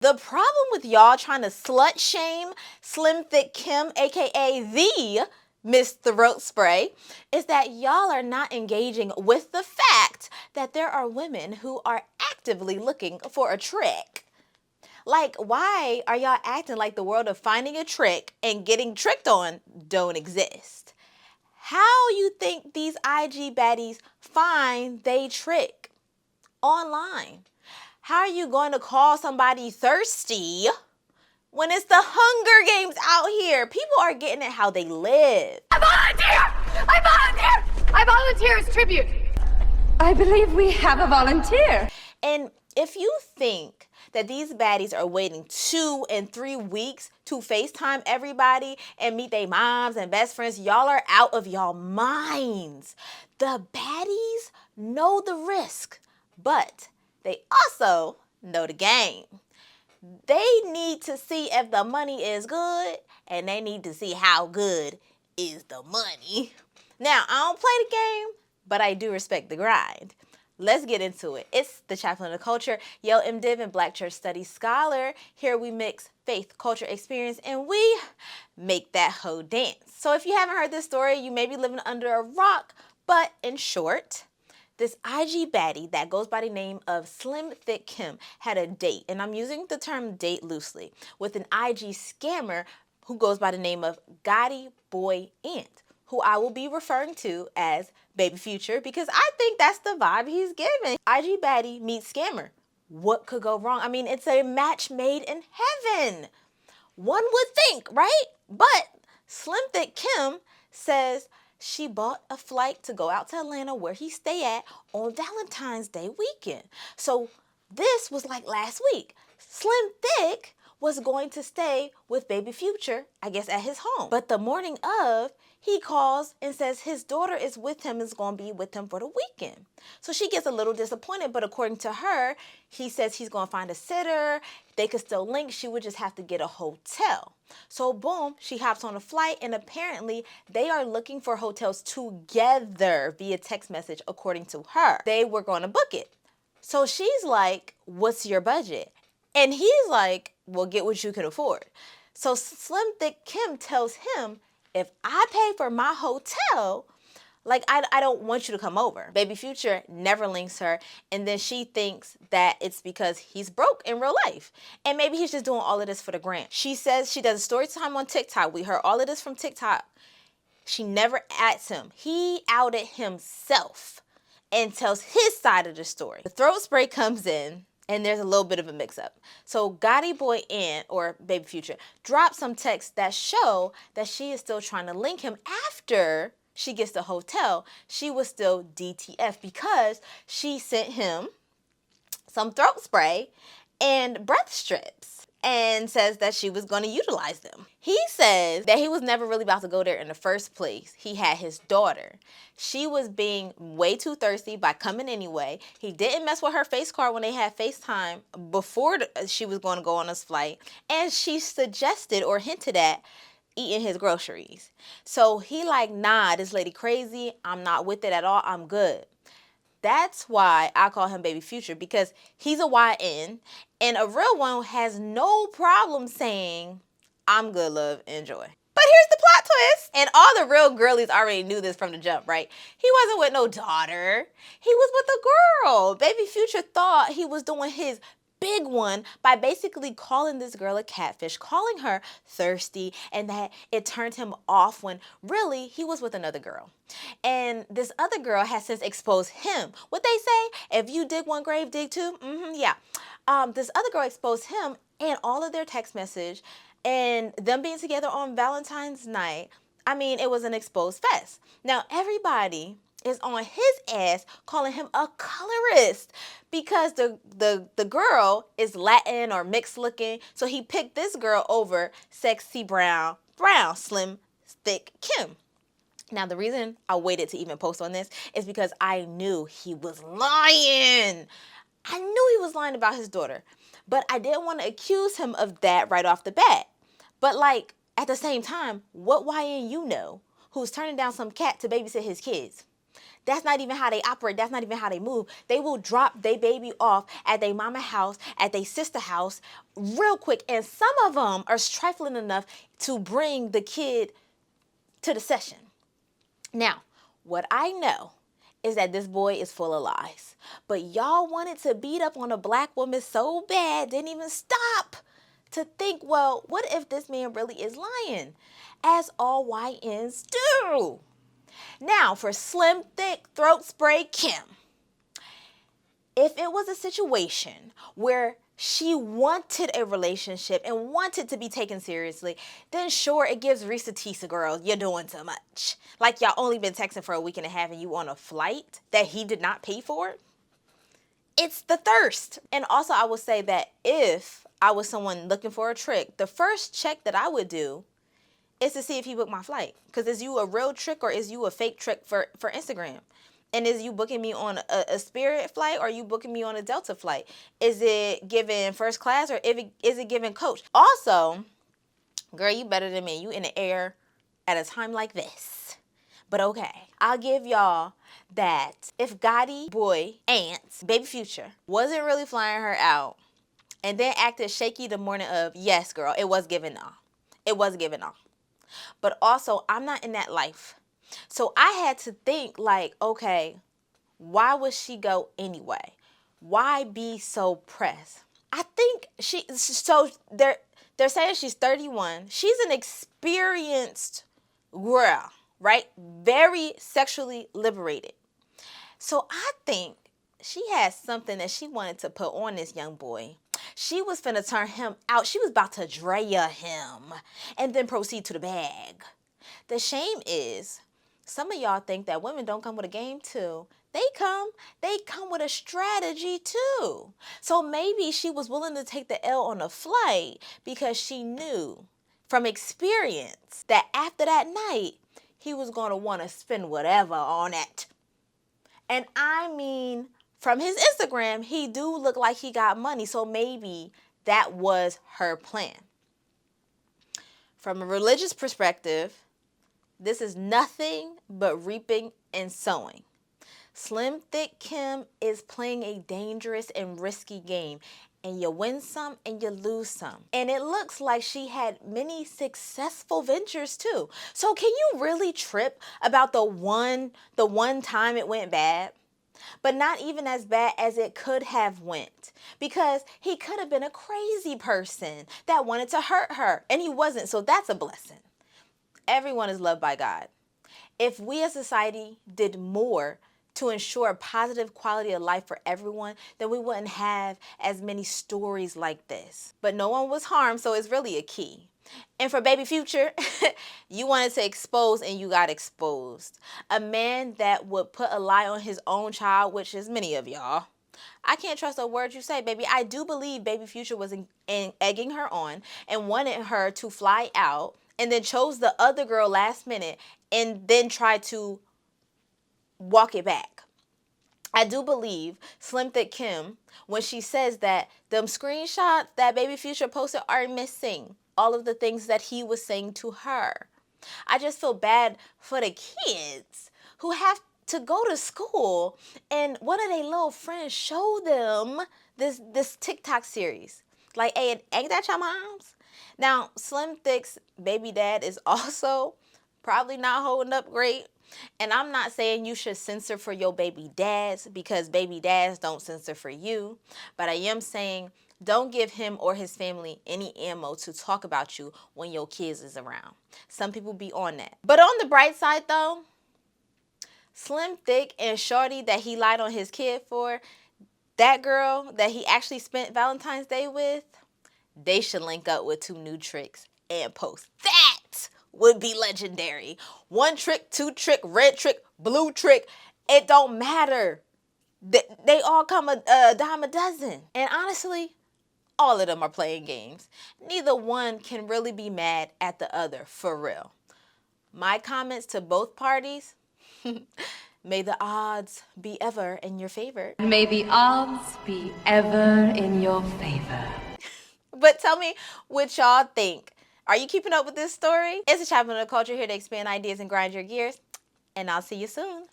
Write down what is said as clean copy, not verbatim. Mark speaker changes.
Speaker 1: The problem with y'all trying to slut shame Slim Thick Kim, aka the Miss Throat Spray, is that y'all are not engaging with the fact that there are women who are actively looking for a trick. Like, why are y'all acting like the world of finding a trick and getting tricked on don't exist? How you think these IG baddies find they trick? Online. How are you going to call somebody thirsty when it's the Hunger Games out here? People are getting it how they live.
Speaker 2: I volunteer! I volunteer! I volunteer as tribute. I believe we have a volunteer.
Speaker 1: And if you think that these baddies are waiting 2 and 3 weeks to FaceTime everybody and meet their moms and best friends, y'all are out of y'all minds. The baddies know the risk, but they also know the game. They need to see if the money is good, and they need to see how good is the money. Now, I don't play the game, but I do respect the grind. Let's get into it. It's the Chaplain of Culture, Yo MDiv and Black Church Studies Scholar. Here we mix faith, culture, experience, and we make that hoe dance. So if you haven't heard this story, you may be living under a rock, but in short, this IG baddie that goes by the name of Slim Thick Kim had a date, and I'm using the term date loosely, with an IG scammer who goes by the name of Baddie Boy Ant, who I will be referring to as Baby Future because I think that's the vibe he's giving. IG baddie meets scammer. What could go wrong? I mean, it's a match made in heaven. One would think, right? But Slim Thick Kim says she bought a flight to go out to Atlanta where he stay at on Valentine's Day weekend. So this was like last week. Slim Thick was going to stay with Baby Future, I guess at his home. But the morning of, he calls and says his daughter is with him, is going to be with him for the weekend. So she gets a little disappointed, but according to her, he says he's going to find a sitter. They could still link. She would just have to get a hotel. So boom, she hops on a flight, and apparently they are looking for hotels together via text message, according to her. They were going to book it. So she's like, what's your budget? And he's like, well, get what you can afford. So Slim Thick Kim tells him, if I pay for my hotel, like, I don't want you to come over. Baby Future never links her, and then she thinks that it's because he's broke in real life. And maybe he's just doing all of this for the grant. She says she does a story time on TikTok. We heard all of this from TikTok. She never asks him. He outed himself and tells his side of the story. The throat spray comes in, and there's a little bit of a mix-up. So Baddie Boy Ant, or Baby Future, dropped some texts that show that she is still trying to link him after she gets the hotel. She was still DTF because she sent him some throat spray and breath strips and says that she was going to utilize them. He says that he was never really about to go there in the first place. He had his daughter. She was being way too thirsty by coming anyway. He didn't mess with her face card when they had FaceTime before she was going to go on this flight. And she suggested or hinted at eating his groceries. So he like, nah, this lady crazy. I'm not with it at all. I'm good. That's why I call him Baby Future, because he's a YN, and a real one has no problem saying, I'm good, love, enjoy. But here's the plot twist, and all the real girlies already knew this from the jump, right? He wasn't with no daughter. He was with a girl. Baby Future thought he was doing his big one by basically calling this girl a catfish, calling her thirsty, and that it turned him off when really he was with another girl. And this other girl has since exposed him. What they say, if you dig one grave, dig two. Yeah. This other girl exposed him and all of their text message and them being together on Valentine's night. I mean, it was an exposed fest. Now, everybody is on his ass calling him a colorist because the girl is Latin or mixed looking. So he picked this girl over sexy brown, Slim Thick Kim. Now, the reason I waited to even post on this is because I knew he was lying. I knew he was lying about his daughter, but I didn't want to accuse him of that right off the bat. But like, at the same time, what YN you know who's turning down some cat to babysit his kids? That's not even how they operate. That's not even how they move. They will drop their baby off at their mama house, at their sister house real quick. And some of them are trifling enough to bring the kid to the session. Now, what I know is that this boy is full of lies. But y'all wanted to beat up on a black woman so bad, didn't even stop to think, well, what if this man really is lying? As all YNs do. Now, for Slim Thick Throat Spray Kim, if it was a situation where she wanted a relationship and wanted to be taken seriously, then sure, it gives Risa Tisa, girl, you're doing too much. Like y'all only been texting for a week and a half and you on a flight that he did not pay for. It's the thirst. And also I would say that if I was someone looking for a trick, the first check that I would do is to see if he booked my flight. Because is you a real trick or is you a fake trick for Instagram? And is you booking me on a Spirit flight or are you booking me on a Delta flight? Is it given first class or is it given coach? Also, girl, you better than me. You in the air at a time like this. But okay, I'll give y'all that if Gotti boy Ants, Baby Future, wasn't really flying her out and then acted shaky the morning of, yes, girl, it was given off. It was given off. But also, I'm not in that life. So I had to think like, okay, why would she go anyway? Why be so pressed? I think they're saying she's 31. She's an experienced girl, right? Very sexually liberated. So I think she had something that she wanted to put on this young boy. She was finna turn him out. She was about to Drea him and then proceed to the bag. The shame is, some of y'all think that women don't come with a game too. They come with a strategy too. So maybe she was willing to take the L on a flight because she knew from experience that after that night, he was going to want to spend whatever on it. And I mean, from his Instagram, he do look like he got money. So maybe that was her plan. From a religious perspective, this is nothing but reaping and sowing. Slim Thick Kim is playing a dangerous and risky game. And you win some and you lose some. And it looks like she had many successful ventures too. So can you really trip about the one time it went bad? But not even as bad as it could have went. Because he could have been a crazy person that wanted to hurt her. And he wasn't, so that's a blessing. Everyone is loved by God. If we as society did more to ensure a positive quality of life for everyone, then we wouldn't have as many stories like this. But no one was harmed, so it's really a key. And for Baby Future, you wanted to expose and you got exposed. A man that would put a lie on his own child, which is many of y'all. I can't trust a word you say, baby. I do believe Baby Future was egging her on and wanted her to fly out and then chose the other girl last minute and then tried to walk it back. I do believe Slim Thick Kim when she says that them screenshots that Baby Future posted are missing all of the things that he was saying to her. I just feel bad for the kids who have to go to school and one of their little friends show them this TikTok series. Like, hey, ain't that your mom's? Now, Slim Thick's baby dad is also probably not holding up great. And I'm not saying you should censor for your baby dads because baby dads don't censor for you. But I am saying don't give him or his family any ammo to talk about you when your kids is around. Some people be on that. But on the bright side though, Slim Thick and Shorty that he lied on his kid for, that girl that he actually spent Valentine's Day with, they should link up with 2 new tricks and post. That would be legendary. 1 trick, 2 trick, red trick, blue trick. It don't matter. They all come a dime a dozen. And honestly, all of them are playing games. Neither one can really be mad at the other, for real. My comments to both parties, may the odds be ever in your favor.
Speaker 2: May the odds be ever in your favor.
Speaker 1: But tell me what y'all think. Are you keeping up with this story? It's a Chapman of the Culture here to expand ideas and grind your gears. And I'll see you soon.